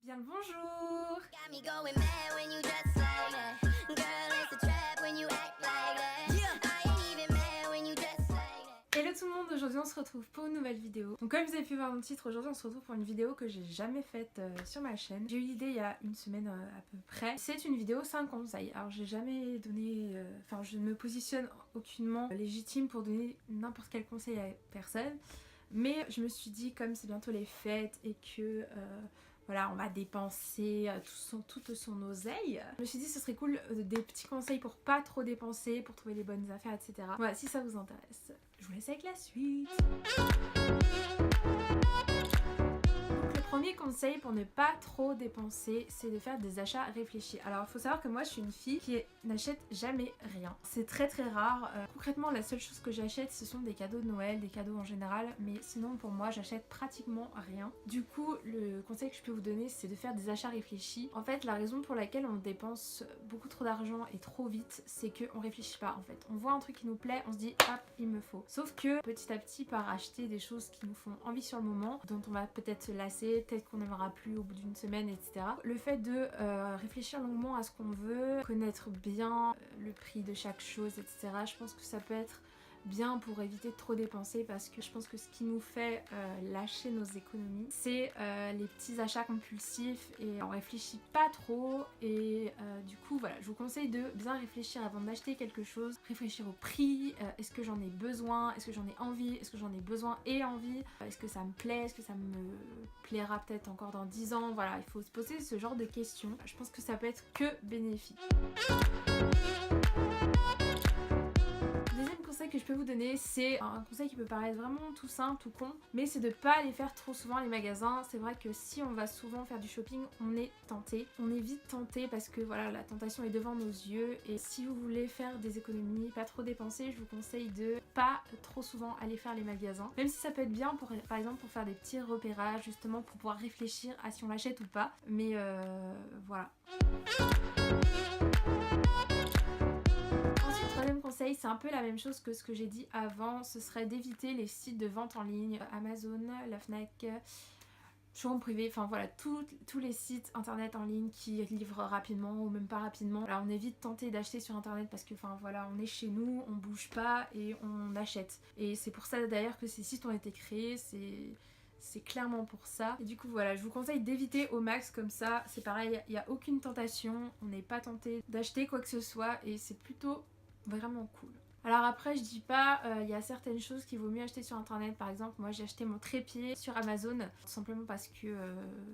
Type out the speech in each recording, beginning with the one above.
Bien le bonjour. Got me going mad when you dress like that. Girl, it's a trap when you act like that. I ain't even mad when you dress like that. Hello tout le monde, aujourd'hui on se retrouve pour une nouvelle vidéo. Donc comme vous avez pu voir dans le titre, aujourd'hui on se retrouve pour une vidéo que j'ai jamais faite sur ma chaîne. J'ai eu l'idée il y a une semaine à peu près. C'est une vidéo 5 conseils. Alors j'ai jamais donné, enfin je ne me positionne aucunement légitime pour donner n'importe quel conseil à personne. Mais je me suis dit, comme c'est bientôt les fêtes et que voilà, on va dépenser toute son oseille, je me suis dit ce serait cool des petits conseils pour pas trop dépenser, pour trouver les bonnes affaires, etc. Voilà, si ça vous intéresse. Je vous laisse avec la suite. Premier conseil pour ne pas trop dépenser, c'est de faire des achats réfléchis. Alors il faut savoir que moi je suis une fille qui n'achète jamais rien. C'est très rare. Concrètement la seule chose que j'achète ce sont des cadeaux de Noël, des cadeaux en général, mais sinon pour moi j'achète pratiquement rien. Du coup le conseil que je peux vous donner c'est de faire des achats réfléchis. En fait la raison pour laquelle on dépense beaucoup trop d'argent et trop vite, c'est qu'on réfléchit pas en fait. On voit un truc qui nous plaît, on se dit hop il me faut. Sauf que petit à petit par acheter des choses qui nous font envie sur le moment, dont on va peut-être se lasser, peut-être qu'on n'aimera plus au bout d'une semaine, etc. Le fait de réfléchir longuement à ce qu'on veut, connaître bien le prix de chaque chose, etc. Je pense que ça peut être bien pour éviter de trop dépenser parce que je pense que ce qui nous fait lâcher nos économies c'est les petits achats compulsifs et on réfléchit pas trop et du coup voilà, je vous conseille de bien réfléchir avant d'acheter quelque chose, réfléchir au prix, est-ce que j'en ai besoin, est-ce que j'en ai envie, est-ce que j'en ai besoin et envie, est-ce que ça me plaît, est-ce que ça me plaira peut-être encore dans 10 ans, voilà, il faut se poser ce genre de questions, je pense que ça peut être que bénéfique. Conseil que je peux vous donner, c'est un conseil qui peut paraître vraiment tout simple, tout con, mais c'est de pas aller faire trop souvent les magasins. C'est vrai que si on va souvent faire du shopping, on est tenté. On est vite tenté parce que voilà, la tentation est devant nos yeux et si vous voulez faire des économies, pas trop dépenser, je vous conseille de pas trop souvent aller faire les magasins. Même si ça peut être bien pour, par exemple, pour faire des petits repérages, justement pour pouvoir réfléchir à si on l'achète ou pas. Mais voilà. Troisième conseil, c'est un peu la même chose que ce que j'ai dit avant, ce serait d'éviter les sites de vente en ligne, Amazon, la Fnac, showroom privé, enfin voilà, tous les sites internet en ligne qui livrent rapidement ou même pas rapidement. Alors on est vite tenté d'acheter sur internet parce que enfin voilà, on est chez nous, on bouge pas et on achète. Et c'est pour ça d'ailleurs que ces sites ont été créés, c'est clairement pour ça. Et du coup voilà, je vous conseille d'éviter au max comme ça, c'est pareil, il n'y a aucune tentation, on n'est pas tenté d'acheter quoi que ce soit et c'est plutôt vraiment cool. Alors après je dis pas, il y a certaines choses qu'il vaut mieux acheter sur internet. Par exemple moi j'ai acheté mon trépied sur Amazon tout simplement parce que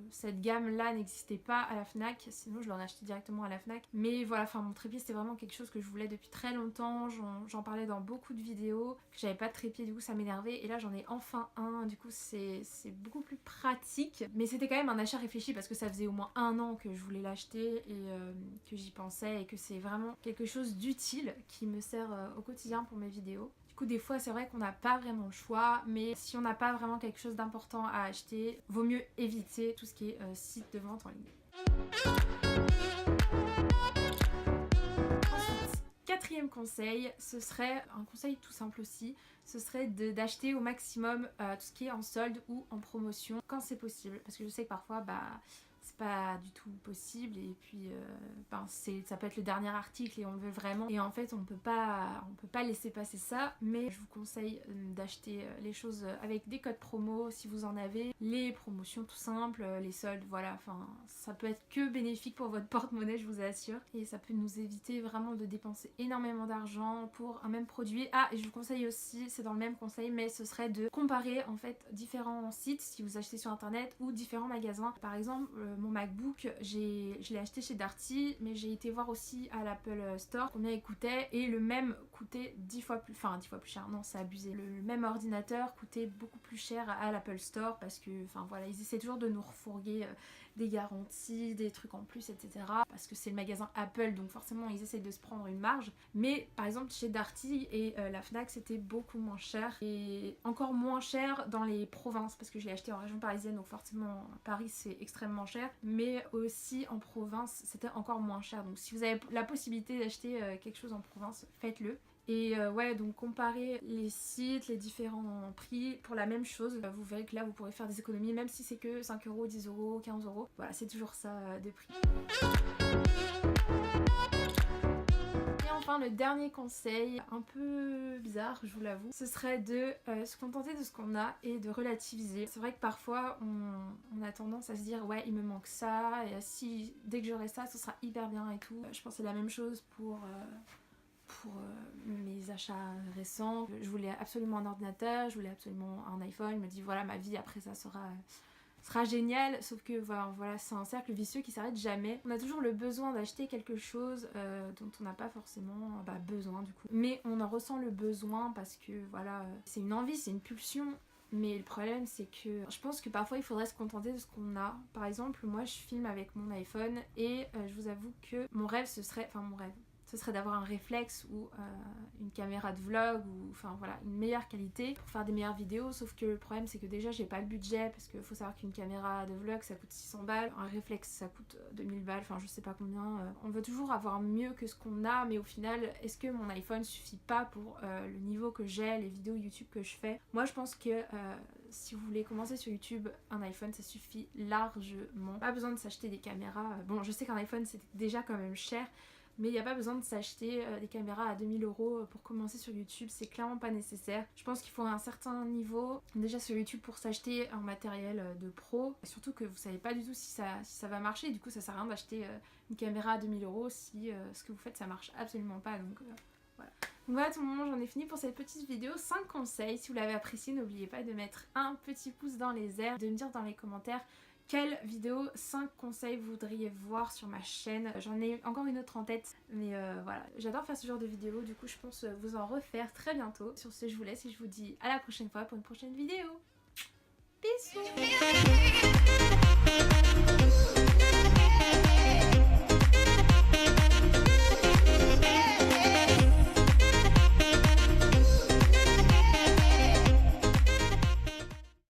cette gamme là n'existait pas à la Fnac, sinon je l'aurais acheté directement à la Fnac. Mais voilà, enfin mon trépied c'était vraiment quelque chose que je voulais depuis très longtemps, j'en parlais dans beaucoup de vidéos, que j'avais pas de trépied, du coup ça m'énervait et là j'en ai enfin un, du coup c'est beaucoup plus pratique. Mais c'était quand même un achat réfléchi parce que ça faisait au moins 1 an que je voulais l'acheter et que j'y pensais et que c'est vraiment quelque chose d'utile qui me sert au quotidien pour mes vidéos. Du coup des fois c'est vrai qu'on n'a pas vraiment le choix, mais si on n'a pas vraiment quelque chose d'important à acheter, vaut mieux éviter tout ce qui est site de vente en ligne. Ensuite, quatrième conseil, ce serait un conseil tout simple aussi, ce serait d'acheter au maximum tout ce qui est en solde ou en promotion quand c'est possible, parce que je sais que parfois c'est pas du tout possible et puis ça peut être le dernier article et on le veut vraiment et en fait on peut pas laisser passer ça, mais je vous conseille d'acheter les choses avec des codes promo si vous en avez, les promotions tout simple, les soldes, voilà, enfin ça peut être que bénéfique pour votre porte-monnaie, je vous assure, et ça peut nous éviter vraiment de dépenser énormément d'argent pour un même produit. Ah, et je vous conseille aussi, c'est dans le même conseil, mais ce serait de comparer en fait différents sites si vous achetez sur internet ou différents magasins. Par exemple mon MacBook, je l'ai acheté chez Darty, mais j'ai été voir aussi à l'Apple Store combien il coûtait et le même coûtait 10 fois plus cher, non c'est abusé. Le même ordinateur coûtait beaucoup plus cher à l'Apple Store parce que enfin voilà, ils essaient toujours de nous refourguer des garanties, des trucs en plus, etc. Parce que c'est le magasin Apple, donc forcément ils essaient de se prendre une marge. Mais par exemple chez Darty et la Fnac c'était beaucoup moins cher et encore moins cher dans les provinces parce que je l'ai acheté en région parisienne, donc forcément Paris c'est extrêmement cher, mais aussi en province c'était encore moins cher. Donc si vous avez la possibilité d'acheter quelque chose en province, faites-le. Et ouais, donc comparez les sites, les différents prix pour la même chose. Vous verrez que là vous pourrez faire des économies, même si c'est que 5 euros, 10 euros, 15 euros. Voilà, c'est toujours ça de prix. Et enfin, le dernier conseil, un peu bizarre, je vous l'avoue, ce serait de se contenter de ce qu'on a et de relativiser. C'est vrai que parfois on a tendance à se dire ouais, il me manque ça, et si dès que j'aurai ça, ce sera hyper bien et tout. Je pense que c'est la même chose pour mes achats récents. Je voulais absolument un ordinateur, je voulais absolument un iPhone. Je me dis voilà, ma vie après ça sera génial, sauf que voilà, c'est un cercle vicieux qui s'arrête jamais. On a toujours le besoin d'acheter quelque chose dont on n'a pas forcément besoin du coup. Mais on en ressent le besoin parce que voilà, c'est une envie, c'est une pulsion. Mais le problème c'est que je pense que parfois il faudrait se contenter de ce qu'on a. Par exemple, moi je filme avec mon iPhone et je vous avoue que mon rêve ce serait d'avoir un réflexe ou une caméra de vlog ou enfin voilà, une meilleure qualité pour faire des meilleures vidéos, sauf que le problème c'est que déjà j'ai pas le budget parce qu'il faut savoir qu'une caméra de vlog ça coûte 600 balles, un réflexe ça coûte 2000 balles, enfin je sais pas combien. On veut toujours avoir mieux que ce qu'on a, mais au final est-ce que mon iPhone suffit pas pour le niveau que j'ai, les vidéos YouTube que je fais? Moi je pense que si vous voulez commencer sur YouTube, un iPhone ça suffit largement. Pas besoin de s'acheter des caméras. Bon, je sais qu'un iPhone c'est déjà quand même cher, mais il n'y a pas besoin de s'acheter des caméras à 2000 € pour commencer sur YouTube, c'est clairement pas nécessaire. Je pense qu'il faut un certain niveau déjà sur YouTube pour s'acheter un matériel de pro, et surtout que vous savez pas du tout si ça va marcher, du coup ça sert à rien d'acheter une caméra à 2000 € si ce que vous faites ça marche absolument pas, donc voilà. Donc voilà tout le monde, j'en ai fini pour cette petite vidéo. 5 conseils, si vous l'avez apprécié n'oubliez pas de mettre un petit pouce dans les airs, de me dire dans les commentaires quelle vidéo 5 conseils vous voudriez voir sur ma chaîne. J'en ai encore une autre en tête, mais voilà, j'adore faire ce genre de vidéos, du coup je pense vous en refaire très bientôt. Sur ce je vous laisse et je vous dis à la prochaine fois pour une prochaine vidéo. Bisous.